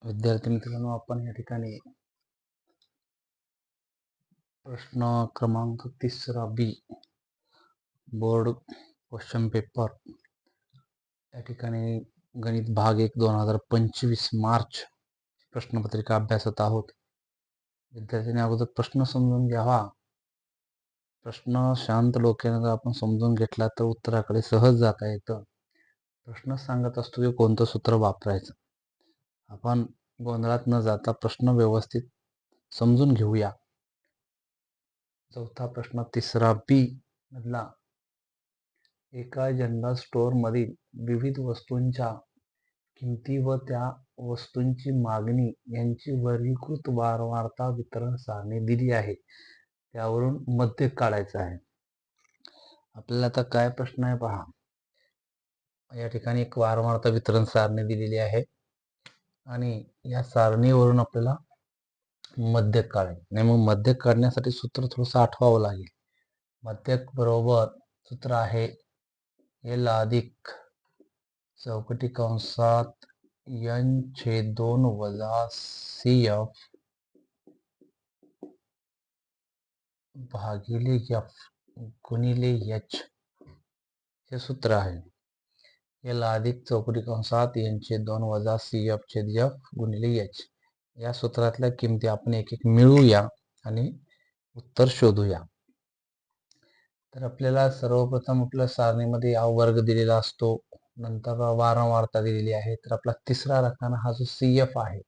विद्यार्थी मित्रांनो, आपण या ठिकाणी प्रश्न क्रमांक 3 बी बोर्ड क्वेश्चन पेपर या ठिकाणी गणित भाग 1 2025 मार्च प्रश्नपत्रिका अभ्यासत आहोत. विद्यार्थ्यांनी अगोदर प्रश्न समजून घ्यावा. प्रश्न शांत डोक्याने जर आपण समजून घेतला तर उत्तराकडे सहज जाता येतं. प्रश्न सांगत असतो की कोणतं सूत्र वापरायचं. आपण गोंधळात न जाता प्रश्न व्यवस्थित समजून घेऊया. चौथा प्रश्न 3 बी मधला, एका जनरल स्टोअर मधील विविध वस्तूंच्या किमती व त्या वस्तूंची मागणी यांची वर्गीकृत वारंवारता वितरण सारणी दिली आहे. त्यावरून मध्य काढायचं आहे. आपल्याला आता काय प्रश्न आहे पहा. या ठिकाणी एक वारंवारता वितरण सारणी दिलेली आहे आणि या सारणीवरून आपल्याला मध्यक काढायचं. आणि मग मध्यक काढण्यासाठी सूत्र थोडंसं आठवावं लागेल. मध्यक बरोबर सूत्र आहे एल अधिक चौकटी कंसात n/2 वजा CF भागिले F गुणिले H हे सूत्र आहे. एल अधिक चौकटी कंसात n/2 वजा CF/F गुणिले H. या सूत्रातल्या किमती आपण एक एक मिळवूया आणि उत्तर शोधूया. तर आपल्याला सर्वप्रथम आपल्या सारणीमध्ये वर्ग दिलेला असतो, नंतर वारंवारता दिलेली आहे. तर आपला तिसरा रकाना हा जो CF आहे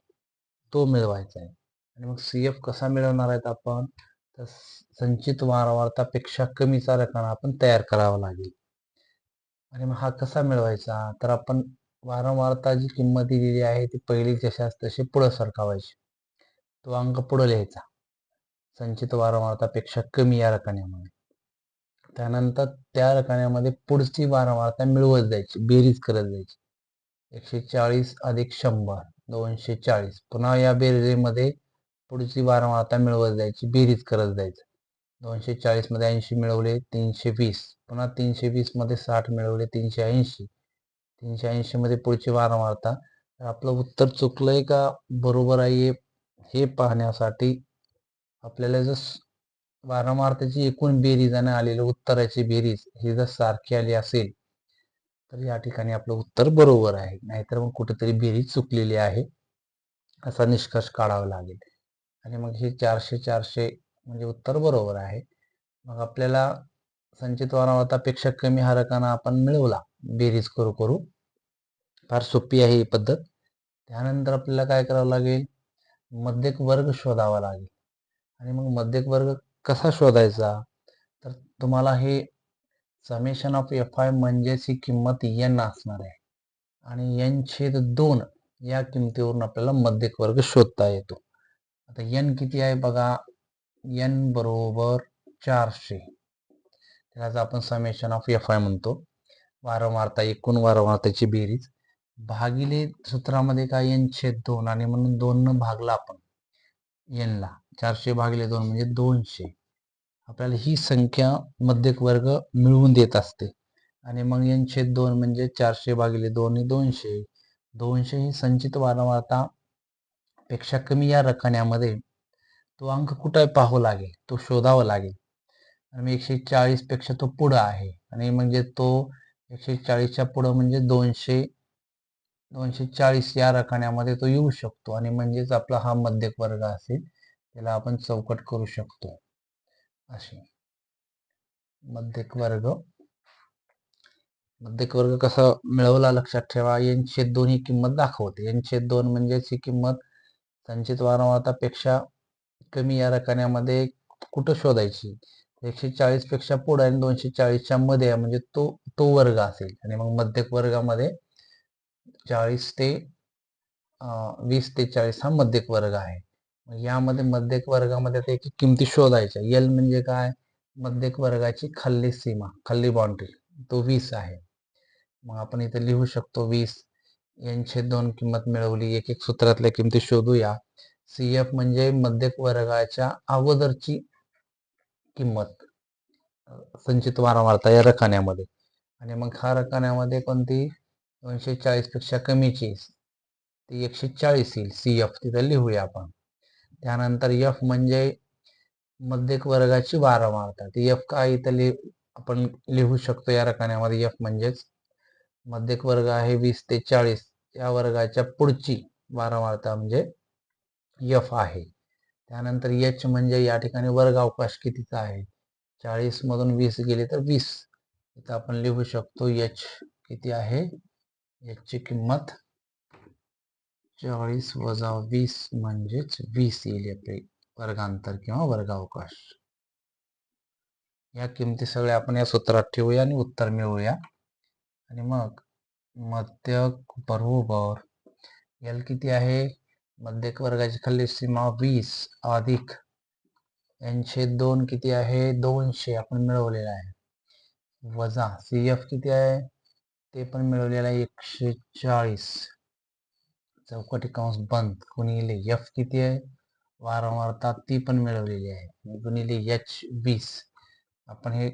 तो मिळवायचा आहे. आणि मग CF कसा मिळवणार आहेत आपण, तर संचित वारंवारतापेक्षा कमीचा रकाना आपण तयार करावा लागेल. आणि मग हा कसा मिळवायचा, तर आपण वारंवारता जी किंमत दिलेली आहे ती पहिली जशाच तशी पुढे सरकवायची. तो अंक पुढे लिहायचा संचित वारंवारतापेक्षा कमी या रकान्यामध्ये. त्यानंतर त्या रकान्यामध्ये पुढची वारंवारता मिळवत जायची, बेरीज करत जायची. 140 अधिक 100 240. पुन्हा या बेरजेमध्ये पुढची वारंवारता मिळवत जायची, बेरीज करत जायचं. 240 मध्ये 80 मिळवले 320. पुन्हा 320 मध्ये 60 मिळवले 380. 380 मध्ये पुढची वारंवारता. तर आपलं उत्तर चुकलंय का बरोबर आहे हे पाहण्यासाठी आपल्याला जर वारंवारतेची एकूण बेरीज आणि आलेल्या उत्तराची बेरीज ही जर सारखी आली असेल तर या ठिकाणी आपलं उत्तर बरोबर आहे. नाहीतर मग कुठेतरी बेरीज चुकलेली आहे असा निष्कर्ष काढावा लागेल. आणि मग हे 400 म्हणजे उत्तर बरोबर आहे. मग आपल्याला संचित वारंवारतापेक्षा कमी हा रकाना आपण मिळवला बेरीज करू करू. फार सोपी आहे ही पद्धत. त्यानंतर आपल्याला काय करावं लागेल, मध्यक वर्ग शोधावा लागेल. आणि मग मध्यक वर्ग कसा शोधायचा, तर तुम्हाला हे समेशन ऑफ Fi म्हणजेच ही किंमत n असणार आहे आणि n/2 या किमतीवरून आपल्याला मध्यक वर्ग शोधता येतो. आता n किती आहे बघा, n बरोबर 400. त्याला आपण समेशन ऑफ Fi म्हणतो. वारंवारता एकूण वारंवारतेची बेरीज भागिले सूत्रामध्ये काय n/2 आणि म्हणून 2 न भागला आपण n ला. 400 भागिले 2 म्हणजे 200. आपल्याला ही संख्या मध्यक वर्ग मिळवून देत असते. आणि मग n/2 म्हणजे 400 भागिले 2 200. 200 ही संचित वारंवारता पेक्षा कमी या रकान्यामध्ये तो अंक कुठे पाहावा लागेल, तो शोधावा लागेल. आणि 140 पेक्षा तो पुढे आहे आणि म्हणजे तो 140च्या पुढे म्हणजे 240 या रकान्यामध्ये तो येऊ शकतो आणि म्हणजेच आपला हा मध्यक वर्ग असेल. त्याला आपण चौकट करू शकतो असे. मध्यक वर्ग कसा मिळवला लक्षात ठेवा. n/2 ही किंमत दाखवते. n/2 म्हणजेच ही किंमत संचित वारंवारतापेक्षा कमी या रकान्यामध्ये कुठं शोधायची, 140 पेक्षा पुढे आणि 240च्या मध्ये म्हणजे तो वर्ग असेल. आणि मग मध्यक वर्गामध्ये 20 ते 40 हा मध्यक वर्ग आहे. यामध्ये मध्यक वर्गामध्ये आता एक किमती शोधायच्या. एल म्हणजे काय, मध्यक वर्गाची खाली सीमा, खाली बाउंड्री, तो 20 आहे. मग आपण इथे लिहू शकतो 20. n/2 किंमत मिळवली. एक एक सूत्रातल्या किमती शोधूया. CF म्हणजे मध्यक वर्गाच्या अगोदरची किंमत संचित वारंवारता या रकान्यामध्ये. आणि मग हा रकान्यामध्ये कोणती 240 पेक्षा कमीची ती 140 येईल. CF तिथं लिहूया आपण. त्यानंतर F म्हणजे मध्यक वर्गाची वारंवारता. ती F काय इथं आपण लिहू शकतो या रकान्यामध्ये. F म्हणजेच मध्यक वर्ग आहे 20 ते 40, या वर्गाच्या पुढची वारंवारता म्हणजे F आहे. त्यानंतर H म्हणजे या ठिकाणी वर्ग अवकाश कितीचा आहे. 40 मधून 20 गेले तर 20. इथं आपण लिहू शकतो H किती आहे. H ची किंमत 40 वजा 20 म्हणजेच 20 येईल आपले वर्गांतर किंवा वर्ग अवकाश. या किमती सगळ्या आपण या सूत्रात ठेवूया आणि उत्तर मिळवूया. आणि मग मध्यक बरोबर L किती आहे. मध्यक वर्गाची खाली सीमा 20 अधिक n/2 किती आहे 200 आपण मिळवलेला आहे. वजा CF किती आहे ते पण मिळवलेलं आहे 140 चौकटी कंस बंद गुणिले F किती आहे वारंवारता ती पण मिळवलेली आहे गुणिले H 20. आपण हे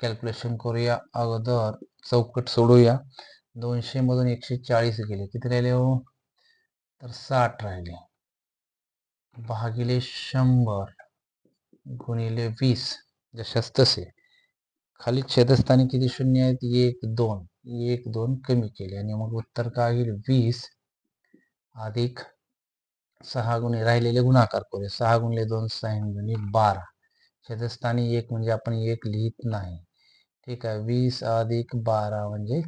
कॅल्क्युलेशन करूया. अगोदर चौकट सोडूया. 200 मधून 140 गेले किती राहिले हो तर 60 राहिले. भागिले 100 गुणिले 20 जशास तसे. खाली छेदस्थानी किती शून्य आहेत 1 2 1 2 कमी केले आणि मग उत्तर काय येईल 20 अधिक 6 गुणिले राहिलेले गुणाकार करूया. 6 गुणिले 2 6 गुणिले 12. छेदस्थानी 1 म्हणजे आपण 1 लिहित नाही. ठीक आहे. 20 अधिक 12 म्हणजे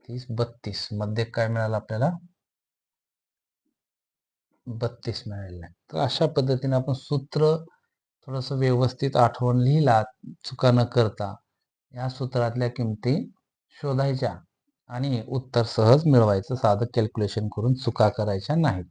30 32. मध्ये काय मिळालं आपल्याला 32 मिळालेलं आहे. तर अशा पद्धतीने आपण सूत्र थोडस व्यवस्थित आठवण लिहिला चुका न करता या सूत्रातल्या किमती शोधायच्या आणि उत्तर सहज मिळवायचं. साधं कॅल्क्युलेशन करून चुका करायच्या नाहीत.